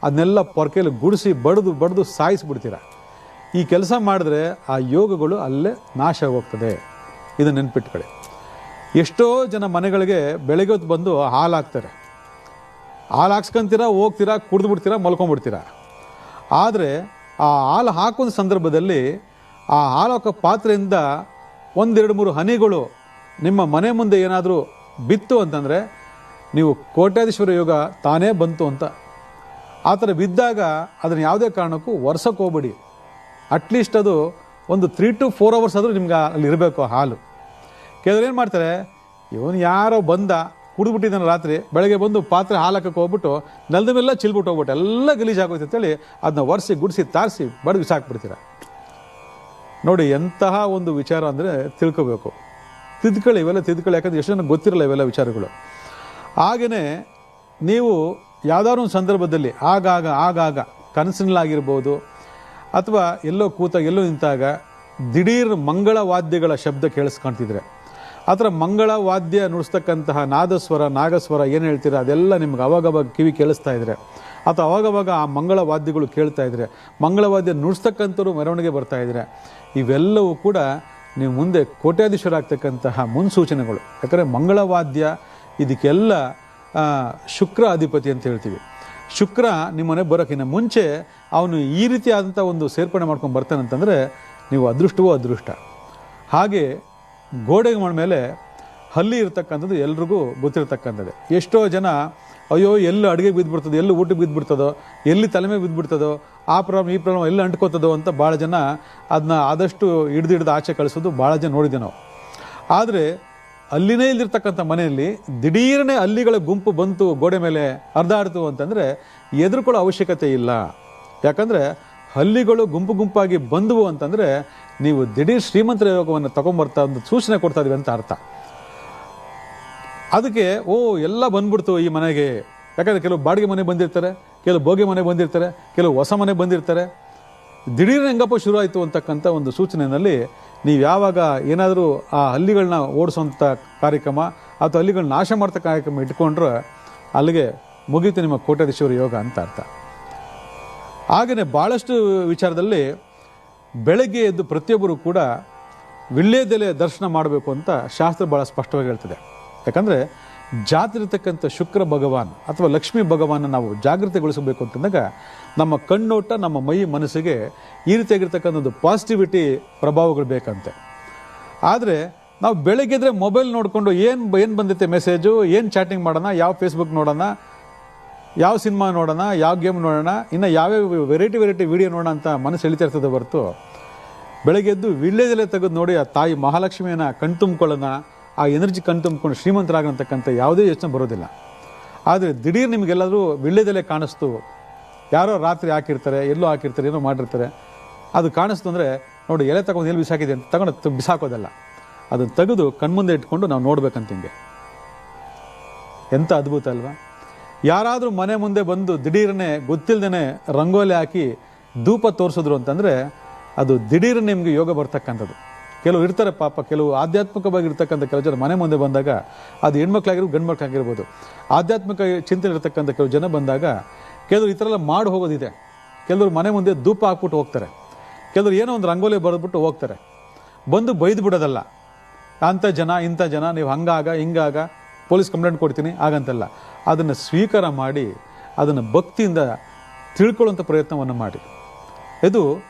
ಅದನ್ನೆಲ್ಲ ಪೊರ್ಕೆಯಲ್ಲಿ ಗುಡಿಸಿ ಬಡ್ದು ಸಾಯಿಸ್ಬಿಡ್ತೀರ. ಈ ಕೆಲಸ ಮಾಡಿದ್ರೆ ಆ ಯೋಗಗಳು ಅಲ್ಲೇ ನಾಶ ಆಗೋಗ್ತದೆ. ಇದನ್ನು ನೆನ್ಪಿಟ್ಕೊಳ್ಳಿ. ಎಷ್ಟೋ ಜನ ಮನೆಗಳಿಗೆ ಬೆಳಗ್ಗೆ ಹೊತ್ತು ಬಂದು ಹಾಲು ಹಾಕ್ತಾರೆ. ಹಾಲು ಹಾಕ್ಸ್ಕೊಂತೀರಾ, ಹೋಗ್ತೀರಾ, ಕುಡಿದ್ಬಿಡ್ತೀರಾ, ಮಲ್ಕೊಂಡ್ಬಿಡ್ತೀರಾ. ಆದರೆ ಆ ಹಾಲು ಹಾಕೋ ಸಂದರ್ಭದಲ್ಲಿ ಆ ಹಾಲು ಹಾಕೋ ಪಾತ್ರೆಯಿಂದ 1-2-3 ಹನಿಗಳು ನಿಮ್ಮ ಮನೆ ಮುಂದೆ ಏನಾದರೂ ಬಿತ್ತು ಅಂತಂದರೆ ನೀವು ಕೋಟ್ಯಾಧೀಶ್ವರ ಯೋಗ ತಾನೇ ಬಂತು ಅಂತ. ಆ ಥರ ಬಿದ್ದಾಗ ಅದನ್ನು ಯಾವುದೇ ಕಾರಣಕ್ಕೂ ಒರ್ಸಕ್ಕೆ ಹೋಗ್ಬೇಡಿ. ಅಟ್ಲೀಸ್ಟ್ ಅದು ಒಂದು 3 to 4 hours ಆದರೂ ನಿಮ್ಗೆ ಅಲ್ಲಿ ಇರಬೇಕು ಹಾಲು. ಕೆಲವ್ರು ಏನು ಮಾಡ್ತಾರೆ, ಇವನು ಯಾರೋ ಬಂದ ಕುಡಿದ್ಬಿಟ್ಟಿದ್ದಾನೆ ರಾತ್ರಿ, ಬೆಳಗ್ಗೆ ಬಂದು ಪಾತ್ರೆ ಹಾಲು ಹಾಕಕ್ಕೆ ಹೋಗ್ಬಿಟ್ಟು ನೆಲದ ಮೇಲೆಲ್ಲ ಚಿಲ್ಬಿಟ್ಟು ಹೋಗ್ಬಿಟ್ಟು ಎಲ್ಲ ಗಲೀಜಾಗೋಯ್ತು ಅಂತೇಳಿ ಅದನ್ನ ಒರೆಸಿ ಗುಡಿಸಿ ತಾರಿಸಿ ಬಡ್ದು ಬಿಸಾಕ್ಬಿಡ್ತೀರ. ನೋಡಿ, ಎಂತಹ ಒಂದು ವಿಚಾರ ಅಂದರೆ ತಿಳ್ಕೋಬೇಕು. ತಿದ್ಕೊಳ್ಳಿ, ಇವೆಲ್ಲ ತಿದ್ಕೊಳ್ಳಿ. ಯಾಕಂದರೆ ಎಷ್ಟು ಜನಕ್ಕೆ ಗೊತ್ತಿರಲ್ಲ ಇವೆಲ್ಲ ವಿಚಾರಗಳು. ಹಾಗೆಯೇ ನೀವು ಯಾವುದಾದ್ರು ಒಂದು ಸಂದರ್ಭದಲ್ಲಿ ಆಗಾಗ ಕನಸಿನಲ್ಲಾಗಿರ್ಬೋದು ಅಥವಾ ಎಲ್ಲೋ ಕೂತಾಗ ಎಲ್ಲೋ ನಿಂತಾಗ ದಿಢೀರ್ ಮಂಗಳ ವಾದ್ಯಗಳ ಶಬ್ದ ಕೇಳಿಸ್ಕೊಳ್ತಿದ್ರೆ, ಆ ಥರ ಮಂಗಳ ವಾದ್ಯ ನುಡಿಸ್ತಕ್ಕಂತಹ ನಾದಸ್ವರ, ನಾಗಸ್ವರ ಏನು ಹೇಳ್ತೀರಾ ಅದೆಲ್ಲ ನಿಮ್ಗೆ ಅವಾಗವಾಗ ಕಿವಿ ಕೇಳಿಸ್ತಾ ಇದ್ರೆ, ಅಥವಾ ಅವಾಗವಾಗ ಆ ಮಂಗಳ ವಾದ್ಯಗಳು ಕೇಳ್ತಾ ಇದ್ರೆ, ಮಂಗಳವಾದ್ಯ ನುಡಿಸ್ತಕ್ಕಂಥವ್ರು ಮೆರವಣಿಗೆ ಬರ್ತಾ ಇದ್ರೆ, ಇವೆಲ್ಲವೂ ಕೂಡ ನೀವು ಮುಂದೆ ಕೋಟ್ಯಾಧೀಶ್ವರ ಆಗ್ತಕ್ಕಂತಹ ಮುನ್ಸೂಚನೆಗಳು. ಯಾಕಂದರೆ ಮಂಗಳವಾದ್ಯ ಇದಕ್ಕೆಲ್ಲ ಶುಕ್ರ ಅಧಿಪತಿ ಅಂತ ಹೇಳ್ತೀವಿ. ಶುಕ್ರ ನಿಮ್ಮನೆ ಬರೋಕ್ಕಿಂತ ಮುಂಚೆ ಅವನು ಈ ರೀತಿಯಾದಂಥ ಒಂದು ಸೇರ್ಪಡೆ ಮಾಡ್ಕೊಂಡು ಬರ್ತಾನಂತಂದರೆ ನೀವು ಅದೃಷ್ಟವೋ ಅದೃಷ್ಟ. ಹಾಗೆ ಗೋಡೆಗೆ ಮೇಲೆ ಹಲ್ಲಿ ಇರ್ತಕ್ಕಂಥದ್ದು ಎಲ್ರಿಗೂ ಗೊತ್ತಿರ್ತಕ್ಕಂಥದ್ದೇ. ಎಷ್ಟೋ ಜನ ಅಯ್ಯೋ ಎಲ್ಲಿ ಅಡುಗೆಗೆ ಬಿದ್ದುಬಿಡ್ತದೋ, ಎಲ್ಲಿ ಊಟಕ್ಕೆ ಬಿದ್ದುಬಿಡ್ತದೋ, ಎಲ್ಲಿ ತಲೆಮೆ ಬಿದ್ದುಬಿಡ್ತದೋ, ಆ ಪ್ರಾಬ್ಲಮ್ ಈ ಪ್ರಾಬ್ಲಮ್ ಎಲ್ಲಿ ಅಂಟ್ಕೋತದೋ ಅಂತ ಭಾಳ ಜನ ಅದನ್ನ ಆದಷ್ಟು ಹಿಡ್ದು ಆಚೆ ಕಳಿಸೋದು ಭಾಳ ಜನ ನೋಡಿದ್ದೆ ನಾವು. ಆದರೆ ಅಲ್ಲಿನೇ ಇಲ್ದಿರ್ತಕ್ಕಂಥ ಮನೆಯಲ್ಲಿ ದಿಢೀರನೇ ಹಲ್ಲಿಗಳ ಗುಂಪು ಬಂತು ಗೋಡೆ ಮೇಲೆ ಹರಿದಾಡ್ತು ಅಂತಂದರೆ ಎದುರುಕೊಳ್ಳೋ ಅವಶ್ಯಕತೆ ಇಲ್ಲ. ಯಾಕಂದರೆ ಹಲ್ಲಿಗಳು ಗುಂಪಾಗಿ ಬಂದವು ಅಂತಂದರೆ ನೀವು ದಿಢೀರ್ ಶ್ರೀಮಂತರ ಯೋಗವನ್ನು ತಗೊಂಬರ್ತಾ ಒಂದು ಸೂಚನೆ ಕೊಡ್ತಾ ಇದೀವಿ ಅಂತ ಅರ್ಥ. ಅದಕ್ಕೆ ಎಲ್ಲ ಬಂದ್ಬಿಡ್ತು ಈ ಮನೆಗೆ. ಯಾಕಂದರೆ ಕೆಲವು ಬಾಡಿಗೆ ಮನೆ ಬಂದಿರ್ತಾರೆ, ಕೆಲವು ಬೋಗಿ ಮನೆ ಬಂದಿರ್ತಾರೆ, ಕೆಲವು ಹೊಸ ಮನೆ ಬಂದಿರ್ತಾರೆ. ದಿಢೀರ್ನ ಹೆಂಗಪ್ಪ ಶುರು ಆಯಿತು ಅಂತಕ್ಕಂಥ ಒಂದು ಸೂಚನೆಯಲ್ಲಿ ನೀವು ಯಾವಾಗ ಏನಾದರೂ ಆ ಹಲ್ಲಿಗಳನ್ನ ಓಡಿಸೋಂಥ ಕಾರ್ಯಕ್ರಮ ಅಥವಾ ಹಲ್ಲಿಗಳನ್ನ ನಾಶ ಮಾಡ್ತಾ ಕಾರ್ಯಕ್ರಮ ಇಟ್ಕೊಂಡ್ರೆ ಅಲ್ಲಿಗೆ ಮುಗೀತು ನಿಮ್ಮ ಕೋಟ್ಯಾಧೀಶ್ವರ ಯೋಗ ಅಂತ ಅರ್ಥ. ಹಾಗೆಯೇ ಭಾಳಷ್ಟು ವಿಚಾರದಲ್ಲಿ ಬೆಳಗ್ಗೆ ಎದ್ದು ಪ್ರತಿಯೊಬ್ಬರು ಕೂಡ ವಿಳ್ಯೆದೆಲೆ ದರ್ಶನ ಮಾಡಬೇಕು ಅಂತ ಶಾಸ್ತ್ರ ಭಾಳ ಸ್ಪಷ್ಟವಾಗಿ ಹೇಳ್ತದೆ. ಯಾಕಂದರೆ ಜಾತಿರ್ತಕ್ಕಂಥ ಶುಕ್ರ ಭಗವಾನ್ ಅಥವಾ ಲಕ್ಷ್ಮೀ ಭಗವಾನ ನಾವು ಜಾಗೃತಿಗೊಳಿಸಬೇಕು ಅಂತಂದಾಗ ನಮ್ಮ ಕಣ್ಣೋಟ, ನಮ್ಮ ಮೈ ಮನಸ್ಸಿಗೆ ಈ ರೀತಿಯಾಗಿರ್ತಕ್ಕಂಥ ಒಂದು ಪಾಸಿಟಿವಿಟಿ ಪ್ರಭಾವಗಳು ಬೇಕಂತೆ. ಆದರೆ ನಾವು ಬೆಳಗ್ಗೆದ್ರೆ ಮೊಬೈಲ್ ನೋಡಿಕೊಂಡು ಏನು ಬಂದೈತೆ ಮೆಸೇಜು, ಏನು ಚಾಟಿಂಗ್ ಮಾಡೋಣ, ಯಾವ ಫೇಸ್ಬುಕ್ ನೋಡೋಣ, ಯಾವ ಸಿನಿಮಾ ನೋಡೋಣ, ಯಾವ ಗೇಮ್ ನೋಡೋಣ, ಇನ್ನು ಯಾವ್ಯಾವ ವೆರೈಟಿ ವಿಡಿಯೋ ನೋಡೋಣ ಅಂತ ಮನಸ್ಸು ಎಳಿತಾ ಇರ್ತದೆ ಹೊರತು ಬೆಳಗ್ಗೆ ಎದ್ದು ವಿಳ್ಳೆದೆಲೆ ತೆಗೆದು ನೋಡಿ ಆ ತಾಯಿ ಮಹಾಲಕ್ಷ್ಮಿಯನ್ನು ಕಣ್ತುಂಬ್ಕೊಳ್ಳೋಣ, ಆ ಎನರ್ಜಿ ಕಣ್ತುಂಬ್ಕೊಂಡು ಶ್ರೀಮಂತರಾಗತಕ್ಕಂಥ ಯಾವುದೇ ಯೋಚನೆ ಬರೋದಿಲ್ಲ. ಆದರೆ ದಿಢೀರ್ ನಿಮಗೆಲ್ಲರೂ ವಿಳ್ಳೆದೆಲೆ ಕಾಣಿಸ್ತು, ಯಾರೋ ರಾತ್ರಿ ಹಾಕಿರ್ತಾರೆ, ಎಲ್ಲೋ ಹಾಕಿರ್ತಾರೆ, ಏನೋ ಮಾಡಿರ್ತಾರೆ, ಅದು ಕಾಣಿಸ್ತು ಅಂದರೆ ನೋಡಿ ಎಲೆ ತಗೊಂಡು ಎಲ್ಲಿ ಬಿಸಾಕಿದೆ ಅಂತ ತಗೊಂಡು ಬಿಸಾಕೋದಲ್ಲ, ಅದನ್ನು ತೆಗೆದು ಕಣ್ಮುಂದೆ ಇಟ್ಕೊಂಡು ನಾವು ನೋಡ್ಬೇಕಂತ. ಹಿಂಗೆ ಎಂಥ ಅದ್ಭುತ ಅಲ್ವಾ? ಯಾರಾದರೂ ಮನೆ ಮುಂದೆ ಬಂದು ದಿಢೀರನೆ ಗೊತ್ತಿಲ್ಲದೇ ರಂಗೋಲಿ ಹಾಕಿ ಧೂಪ ತೋರಿಸಿದ್ರು ಅಂತಂದರೆ ಅದು ದಿಢೀರನೆ ನಿಮಗೆ ಯೋಗ ಬರ್ತಕ್ಕಂಥದ್ದು. ಕೆಲವು ಇರ್ತಾರೆ ಪಾಪ, ಕೆಲವು ಆಧ್ಯಾತ್ಮಿಕವಾಗಿರ್ತಕ್ಕಂಥ ಕೆಲವು ಜನ ಮನೆ ಮುಂದೆ ಬಂದಾಗ, ಅದು ಹೆಣ್ಮಕ್ಳಾಗಿರ್ಬೋದು ಗಂಡು ಮಕ್ಕಳಾಗಿರ್ಬೋದು, ಆಧ್ಯಾತ್ಮಿಕ ಚಿಂತನೆ ಇರತಕ್ಕಂಥ ಕೆಲವು ಜನ ಬಂದಾಗ ಕೆಲವರು ಈ ಥರ ಎಲ್ಲ ಮಾಡಿ ಹೋಗೋದಿದೆ. ಕೆಲವರು ಮನೆ ಮುಂದೆ ಧೂಪ ಹಾಕ್ಬಿಟ್ಟು ಹೋಗ್ತಾರೆ, ಕೆಲವರು ಏನೋ ಒಂದು ರಂಗೋಲಿ ಬರೆದ್ಬಿಟ್ಟು ಹೋಗ್ತಾರೆ. ಬಂದು ಬೈದು ಬಿಡೋದಲ್ಲ, ಅಂಥ ಜನ ಇಂಥ ಜನ, ನೀವು ಹಂಗಾಗ ಹಿಂಗಾಗ ಪೊಲೀಸ್ ಕಂಪ್ಲೇಂಟ್ ಕೊಡ್ತೀನಿ ಹಾಗಂತಲ್ಲ. ಅದನ್ನು ಸ್ವೀಕಾರ ಮಾಡಿ ಅದನ್ನು ಭಕ್ತಿಯಿಂದ ತಿಳ್ಕೊಳ್ಳುವಂಥ ಪ್ರಯತ್ನವನ್ನು ಮಾಡಿ. ಇದು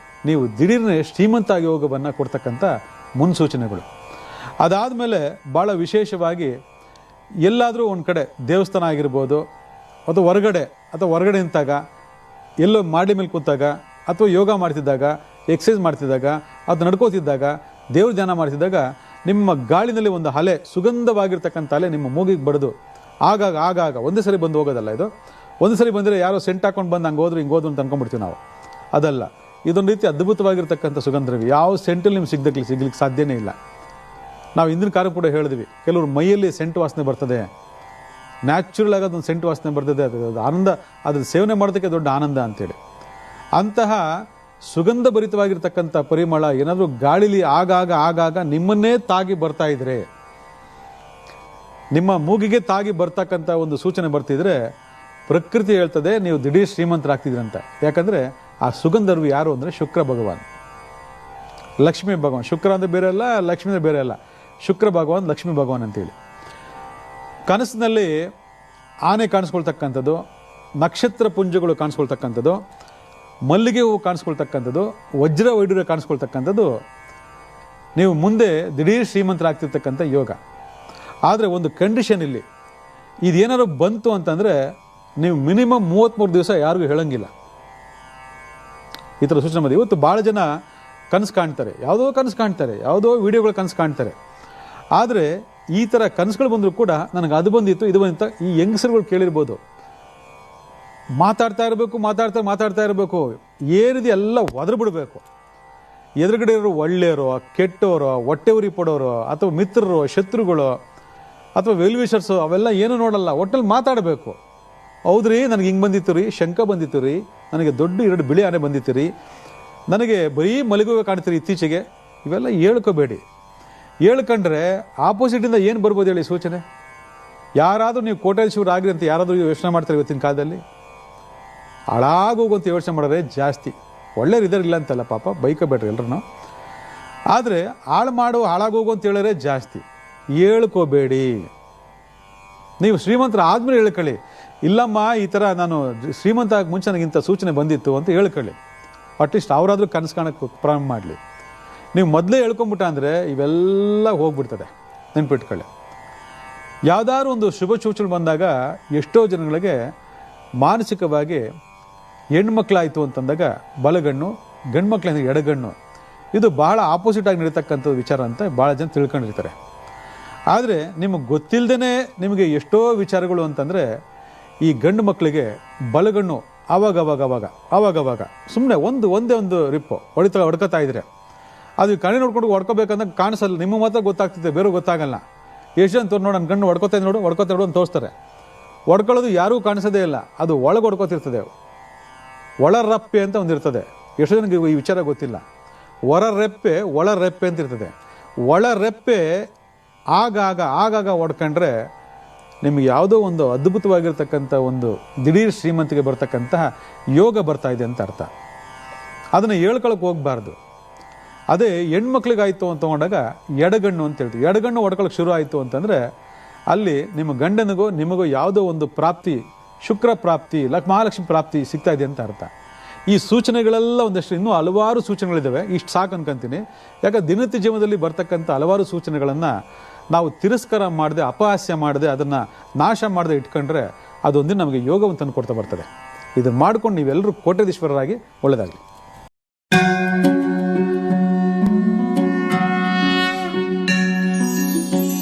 ನೀವು ದಿಢೀರ್ನೆ ಶ್ರೀಮಂತ ಯೋಗವನ್ನು ಕೊಡ್ತಕ್ಕಂಥ ಮುನ್ಸೂಚನೆಗಳು. ಅದಾದಮೇಲೆ ಭಾಳ ವಿಶೇಷವಾಗಿ ಎಲ್ಲಾದರೂ ಒಂದು ಕಡೆ ದೇವಸ್ಥಾನ ಆಗಿರ್ಬೋದು, ಅಥವಾ ಹೊರಗಡೆ ನಿಂತಾಗ, ಎಲ್ಲೋ ಮಾಡಿ ಮೇಲೆ ಕೂತಾಗ, ಅಥವಾ ಯೋಗ ಮಾಡ್ತಿದ್ದಾಗ, ಎಕ್ಸಸೈಸ್ ಮಾಡ್ತಿದ್ದಾಗ, ಅದು ನಡ್ಕೋತಿದ್ದಾಗ, ದೇವ್ರ ಧ್ಯಾನ ಮಾಡ್ತಿದ್ದಾಗ ನಿಮ್ಮ ಗಾಳಿನಲ್ಲಿ ಒಂದು ಅಲೆ, ಸುಗಂಧವಾಗಿರ್ತಕ್ಕಂಥ ಅಲೆ ನಿಮ್ಮ ಮೂಗಿಗೆ ಬಡಿದು ಆಗಾಗ ಒಂದೇ ಸರಿ ಬಂದು ಹೋಗೋದಲ್ಲ. ಇದು ಒಂದು ಸರಿ ಬಂದರೆ ಯಾರೋ ಸೆಂಟ್ ಹಾಕೊಂಡು ಬಂದು ಹಂಗೆ ಹೋದ್ರು ಹಿಂಗೆ ಹೋದ್ರು ಅಂತ ಅನ್ಕೊಂಡ್ಬಿಡ್ತೀವಿ ನಾವು. ಅದಲ್ಲ, ಇದೊಂದು ರೀತಿ ಅದ್ಭುತವಾಗಿರ್ತಕ್ಕಂಥ ಸುಗಂಧದ್ರವ್ಯ. ಯಾವ ಸೆಂಟಲ್ಲಿ ನಿಮ್ಗೆ ಸಿಗ್ಲಿಕ್ಕೆ ಸಾಧ್ಯನೇ ಇಲ್ಲ. ನಾವು ಹಿಂದಿನ ಕಾಲ ಕೂಡ ಹೇಳಿದ್ವಿ, ಕೆಲವರು ಮೈಯಲ್ಲಿ ಸೆಂಟ್ ವಾಸನೆ ಬರ್ತದೆ, ನ್ಯಾಚುರಲ್ ಆಗಿ ಅದೊಂದು ಸೆಂಟ್ ವಾಸನೆ ಬರ್ತದೆ, ಅದು ಆನಂದ, ಅದನ್ನು ಸೇವನೆ ಮಾಡೋದಕ್ಕೆ ದೊಡ್ಡ ಆನಂದ ಅಂತೇಳಿ. ಅಂತಹ ಸುಗಂಧ ಭರಿತವಾಗಿರ್ತಕ್ಕಂಥ ಪರಿಮಳ ಏನಾದರೂ ಗಾಳಿಲಿ ಆಗಾಗ ನಿಮ್ಮನ್ನೇ ತಾಗಿ ಬರ್ತಾ ಇದ್ರೆ, ನಿಮ್ಮ ಮೂಗಿಗೆ ತಾಗಿ ಬರ್ತಕ್ಕಂಥ ಒಂದು ಸೂಚನೆ ಬರ್ತಿದ್ರೆ ಪ್ರಕೃತಿ ಹೇಳ್ತದೆ ನೀವು ದಿಢೀರ್ ಶ್ರೀಮಂತರಾಗ್ತಿದ್ರಂತ. ಯಾಕಂದರೆ ಆ ಸುಗಂಧರ್ವಿ ಯಾರು ಅಂದರೆ ಶುಕ್ರ ಭಗವಾನ್, ಲಕ್ಷ್ಮೀ ಭಗವಾನ್. ಶುಕ್ರ ಅಂದರೆ ಬೇರೆ ಅಲ್ಲ, ಲಕ್ಷ್ಮೀ ಅಂದರೆ ಬೇರೆ ಅಲ್ಲ, ಶುಕ್ರ ಭಗವಾನ್ ಲಕ್ಷ್ಮೀ ಭಗವಾನ್ ಅಂತೇಳಿ. ಕನಸಿನಲ್ಲಿ ಆನೆ ಕಾಣಿಸ್ಕೊಳ್ತಕ್ಕಂಥದ್ದು, ನಕ್ಷತ್ರ ಪುಂಜಗಳು ಕಾಣಿಸ್ಕೊಳ್ತಕ್ಕಂಥದ್ದು, ಮಲ್ಲಿಗೆ ಹೂವು ಕಾಣಿಸ್ಕೊಳ್ತಕ್ಕಂಥದ್ದು, ವಜ್ರ ವೈಡೂರ್ಯ ಕಾಣಿಸ್ಕೊಳ್ತಕ್ಕಂಥದ್ದು ನೀವು ಮುಂದೆ ದಿಢೀರ್ ಶ್ರೀಮಂತರಾಗ್ತಿರ್ತಕ್ಕಂಥ ಯೋಗ. ಆದರೆ ಒಂದು ಕಂಡೀಷನ್ ಇಲ್ಲಿ, ಇದೇನಾದ್ರು ಬಂತು ಅಂತಂದರೆ ನೀವು ಮಿನಿಮಮ್ 33 ದಿವಸ ಯಾರಿಗೂ ಹೇಳಂಗಿಲ್ಲ. ಈ ಥರ ಸೂಚನೆ ಬಂದಿದೆ. ಇವತ್ತು ಭಾಳ ಜನ ಕನಸು ಕಾಣ್ತಾರೆ, ಯಾವುದೋ ವಿಡಿಯೋಗಳು ಕನಸು ಕಾಣ್ತಾರೆ. ಆದರೆ ಈ ಥರ ಕನಸುಗಳು ಬಂದರೂ ಕೂಡ ನನಗೆ ಅದು ಬಂದಿತ್ತು ಇದು ಬಂದಿತ್ತು, ಈ ಹೆಂಗಸರುಗಳು ಕೇಳಿರ್ಬೋದು, ಮಾತಾಡ್ತಾ ಇರಬೇಕು, ಏನಿದೆ ಎಲ್ಲ ಒದರು ಬಿಡಬೇಕು. ಎದುರುಗಡೆ ಇರೋ ಒಳ್ಳೆಯರೋ ಕೆಟ್ಟೋರೋ, ಹೊಟ್ಟೆ ಉರಿ ಪಡೋರೋ, ಅಥವಾ ಮಿತ್ರರು ಶತ್ರುಗಳು ಅಥವಾ ವೆಲ್ವಿಷರ್ಸು ಅವೆಲ್ಲ ಏನೂ ನೋಡಲ್ಲ, ಒಟ್ಟಲ್ಲಿ ಮಾತಾಡಬೇಕು. ಹೌದ್ರಿ, ನನಗೆ ಹಿಂಗೆ ಬಂದಿತ್ತು ರೀ, ಶಂಕ ಬಂದಿತ್ತು ರೀ, ನನಗೆ ದೊಡ್ಡ 2 ಬಿಳಿ ಆನೆ ಬಂದಿತ್ತು ರೀ, ನನಗೆ ಬರೀ ಮಲಗುವೆ ಕಾಣ್ತೀರಿ ಇತ್ತೀಚೆಗೆ, ಇವೆಲ್ಲ ಹೇಳ್ಕೋಬೇಡಿ. ಹೇಳ್ಕೊಂಡ್ರೆ ಆಪೋಸಿಟಿಂದ ಏನು ಬರ್ಬೋದು ಹೇಳಿ ಸೂಚನೆ? ಯಾರಾದರೂ ನೀವು ಕೋಟ್ಯಾಧೀಶರು ಆಗ್ರಿ ಅಂತ ಯಾರಾದರೂ ಯೋಚನೆ ಮಾಡ್ತಾರೆ ಇವತ್ತಿನ ಕಾಲದಲ್ಲಿ? ಹಾಳಾಗೋಗಂತ ಯೋಚನೆ ಮಾಡೋರೆ ಜಾಸ್ತಿ. ಒಳ್ಳೆಯರು ಇದರಿಲ್ಲ ಅಂತಲ್ಲ, ಪಾಪ ಬೈಕೋಬೇಡ್ರಿ ಎಲ್ಲರೂ. ಆದರೆ ಹಾಳಾಗೋಗು ಅಂತ ಹೇಳೋರೆ ಜಾಸ್ತಿ. ಹೇಳ್ಕೋಬೇಡಿ. ನೀವು ಶ್ರೀಮಂತರ ಆದ್ಮೇಲೆ ಹೇಳ್ಕೊಳ್ಳಿ, ಇಲ್ಲಮ್ಮ ಈ ಥರ ನಾನು ಶ್ರೀಮಂತ ಆಗಿ ಮುಂಚೆ ನನಗಿಂತ ಸೂಚನೆ ಬಂದಿತ್ತು ಅಂತ ಹೇಳ್ಕೊಳ್ಳಿ. ಅಟ್ಲೀಸ್ಟ್ ಅವರಾದರೂ ಕನಸು ಕಾಣಕ್ಕೆ ಪ್ರಾರಂಭ ಮಾಡಲಿ. ನೀವು ಮೊದಲೇ ಹೇಳ್ಕೊಂಬಿಟ್ಟ ಅಂದರೆ ಇವೆಲ್ಲ ಹೋಗ್ಬಿಡ್ತದೆ, ನೆನ್ಪಿಟ್ಕೊಳ್ಳಿ. ಯಾವುದಾದ್ರು ಒಂದು ಶುಭ ಸೂಚನೆ ಬಂದಾಗ ಎಷ್ಟೋ ಜನಗಳಿಗೆ ಮಾನಸಿಕವಾಗಿ ಹೆಣ್ಮಕ್ಳಾಯಿತು ಅಂತಂದಾಗ ಬಲಗಣ್ಣು, ಗಂಡು ಮಕ್ಕಳಿಂದ ಎಡಗಣ್ಣು, ಇದು ಬಹಳ ಆಪೋಸಿಟ್ ಆಗಿ ನಡೀತಕ್ಕಂಥ ವಿಚಾರ ಅಂತ ಭಾಳ ಜನ ತಿಳ್ಕೊಂಡಿರ್ತಾರೆ. ಆದರೆ ನಿಮಗೆ ಗೊತ್ತಿಲ್ಲದೇ ನಿಮಗೆ ಎಷ್ಟೋ ವಿಚಾರಗಳು ಅಂತಂದರೆ, ಈ ಗಂಡು ಮಕ್ಕಳಿಗೆ ಬಲಗಣ್ಣು ಆವಾಗ ಸುಮ್ಮನೆ ಒಂದೇ ಒಂದು ರಿಪ್ಪು ಹೊಡ್ಕೊತಾ ಇದ್ರೆ ಅದು ಕಣ್ಣು ನೋಡ್ಕೊಂಡು ಹೊಡ್ಕೋಬೇಕಂದಾಗ ಕಾಣಿಸಲ್ಲ, ನಿಮ್ಮ ಮಾತ್ರ ಗೊತ್ತಾಗ್ತದೆ, ಬೇರೆ ಗೊತ್ತಾಗಲ್ಲ. ಎಷ್ಟು ಜನ ನೋಡಿ ನನ್ನ ಗಣ್ಣು ಹೊಡ್ಕೋತಾ ನೋಡು ಅಂತ ತೋರಿಸ್ತಾರೆ. ಹೊಡ್ಕೊಳ್ಳೋದು ಯಾರಿಗೂ ಕಾಣಿಸೋದೇ ಇಲ್ಲ, ಅದು ಒಳಗೆ ಹೊಡ್ಕೋತಿರ್ತದೆ. ಒಳರೆಪ್ಪೆ ಅಂತ ಒಂದಿರ್ತದೆ, ಎಷ್ಟು ಜನಕ್ಕೆ ಈ ವಿಚಾರ ಗೊತ್ತಿಲ್ಲ. ಒಳರೆಪ್ಪೆ ಅಂತ ಇರ್ತದೆ. ಒಳರೆಪ್ಪೆ ಆಗಾಗ ಹೊಡ್ಕೊಂಡ್ರೆ ನಿಮಗೆ ಯಾವುದೋ ಒಂದು ಅದ್ಭುತವಾಗಿರ್ತಕ್ಕಂಥ ಒಂದು ದಿಢೀರ್ ಶ್ರೀಮಂತಿಗೆ ಬರ್ತಕ್ಕಂತಹ ಯೋಗ ಬರ್ತಾ ಇದೆ ಅಂತ ಅರ್ಥ. ಅದನ್ನು ಹೇಳ್ಕೊಳಕ್ಕೆ ಹೋಗಬಾರ್ದು. ಅದೇ ಹೆಣ್ಮಕ್ಳಿಗಾಯಿತು ಅಂತ ತಗೊಂಡಾಗ ಎಡಗಣ್ಣು ಅಂತ ಹೇಳ್ತೀವಿ. ಎಡಗಣ್ಣು ಹೊಡ್ಕೊಳಕ್ಕೆ ಶುರು ಆಯಿತು ಅಂತಂದರೆ ಅಲ್ಲಿ ನಿಮ್ಮ ಗಂಡನಿಗೋ ನಿಮಗೋ ಯಾವುದೋ ಒಂದು ಪ್ರಾಪ್ತಿ, ಶುಕ್ರ ಪ್ರಾಪ್ತಿ, ಮಹಾಲಕ್ಷ್ಮಿ ಪ್ರಾಪ್ತಿ ಸಿಗ್ತಾ ಇದೆ ಅಂತ ಅರ್ಥ. ಈ ಸೂಚನೆಗಳೆಲ್ಲ ಒಂದಷ್ಟು ಇನ್ನೂ ಹಲವಾರು ಸೂಚನೆಗಳಿದ್ದಾವೆ. ಇಷ್ಟು ಸಾಕು ಅನ್ಕೊಂತೀನಿ. ಯಾಕೆ ದಿನನಿತ್ಯ ಜೀವನದಲ್ಲಿ ಬರ್ತಕ್ಕಂಥ ಹಲವಾರು ಸೂಚನೆಗಳನ್ನು ನಾವು ತಿರಸ್ಕಾರ ಮಾಡದೆ, ಅಪಹಾಸ್ಯ ಮಾಡದೆ, ಅದನ್ನು ನಾಶ ಮಾಡದೆ ಇಟ್ಕೊಂಡ್ರೆ ಅದೊಂದಿನ ನಮಗೆ ಯೋಗವನ್ನು ತಂದು ಕೊಡ್ತಾ ಬರ್ತದೆ. ಇದನ್ನು ಮಾಡ್ಕೊಂಡು ನೀವೆಲ್ಲರೂ ಕೋಟ್ಯಾಧೀಶ್ವರರಾಗಿ ಒಳ್ಳೆಯದಾಗಲಿ.